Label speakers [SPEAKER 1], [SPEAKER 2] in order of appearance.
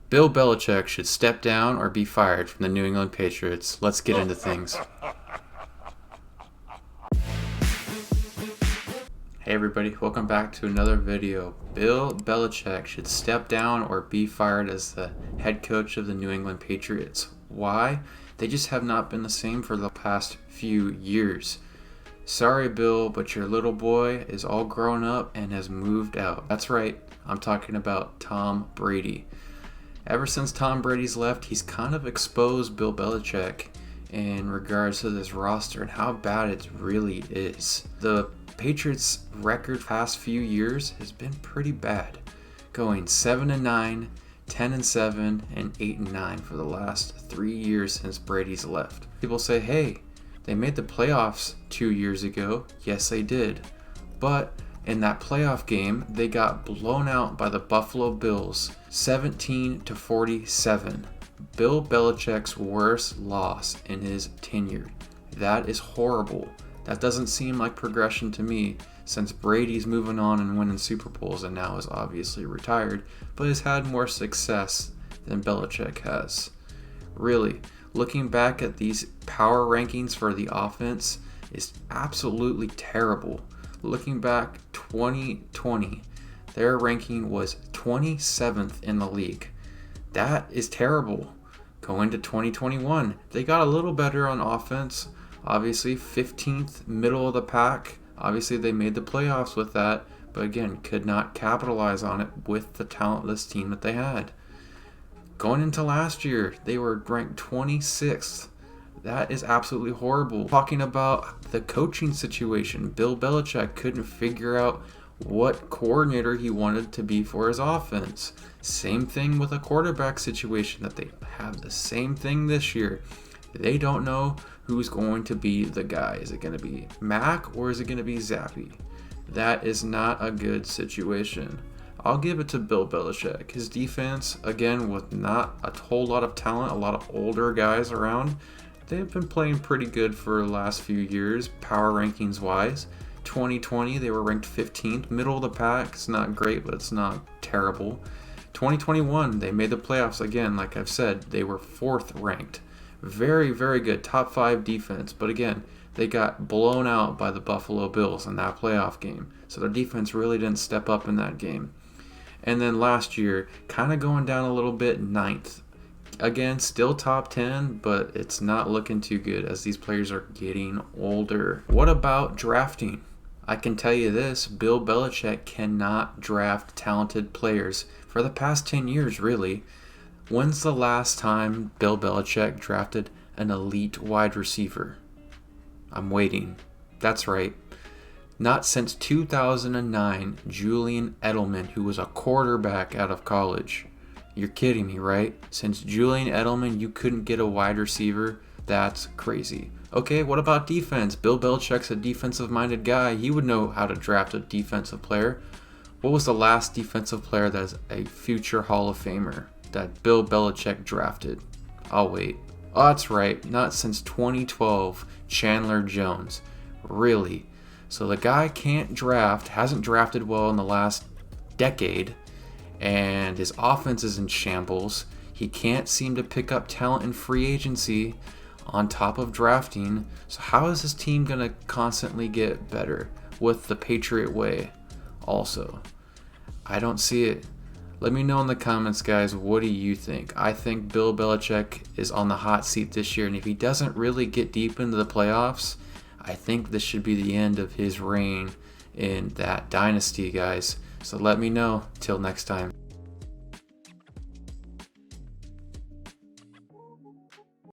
[SPEAKER 1] Bill Belichick should step down or be fired from the New England Patriots. Let's get into things. Hey everybody, welcome back to another video. Bill Belichick should step down or be fired as the head coach of the New England Patriots. Why? They just have not been the same for the past few years. Sorry Bill, but your little boy is all grown up and has moved out. That's right, I'm talking about Tom Brady. Ever since Tom Brady's left, he's kind of exposed Bill Belichick in regards to this roster and how bad it really is. The Patriots' record past few years has been pretty bad, going 7-9, 10-7, and 8-9 for the last 3 years since Brady's left. People say, hey, they made the playoffs 2 years ago. Yes, they did. But in that playoff game, they got blown out by the Buffalo Bills, 17-47. Bill Belichick's worst loss in his tenure. That is horrible. That doesn't seem like progression to me, since Brady's moving on and winning Super Bowls and now is obviously retired, but has had more success than Belichick has. Really, looking back at these power rankings for the offense is absolutely terrible. Looking back 2020, their ranking was 27th in the league. That is terrible. Going to 2021, they got a little better on offense. Obviously 15th, middle of the pack. Obviously they made the playoffs with that, but again, could not capitalize on it with the talentless team that they had. Going into last year, they were ranked 26th. That is absolutely horrible. Talking about the coaching situation, Bill Belichick couldn't figure out what coordinator he wanted to be for his offense. Same thing with a quarterback situation, that they have the same thing this year. They don't know who's going to be the guy. Is it going to be Mac or is it going to be Zappy? That is not a good situation. I'll give it to Bill Belichick. His defense, again, with not a whole lot of talent, a lot of older guys around, they've been playing pretty good for the last few years, power rankings wise. 2020, they were ranked 15th, middle of the pack. It's not great, but it's not terrible. 2021, they made the playoffs again. Like I've said, they were 4th ranked. Very, very good top 5 defense, but again, they got blown out by the Buffalo Bills in that playoff game, so their defense really didn't step up in that game. And then last year, kind of going down a little bit, 9th. Again, still top 10, but it's not looking too good as these players are getting older. What about drafting? I can tell you this, Bill Belichick cannot draft talented players for the past 10 years, really. When's the last time Bill Belichick drafted an elite wide receiver? I'm waiting. That's right. Not since 2009, Julian Edelman, who was a quarterback out of college. You're kidding me, right? Since Julian Edelman, you couldn't get a wide receiver? That's crazy. Okay, what about defense? Bill Belichick's a defensive-minded guy. He would know how to draft a defensive player. What was the last defensive player that's a future Hall of Famer that Bill Belichick drafted? I'll wait. Oh, that's right. Not since 2012, Chandler Jones. Really? So the guy can't draft, hasn't drafted well in the last decade, and his offense is in shambles. He can't seem to pick up talent in free agency on top of drafting. So how is his team going to constantly get better with the Patriot way also? I don't see it. Let me know in the comments, guys, what do you think? I think Bill Belichick is on the hot seat this year, and if he doesn't really get deep into the playoffs, I think this should be the end of his reign in that dynasty, guys. So let me know. Till next time.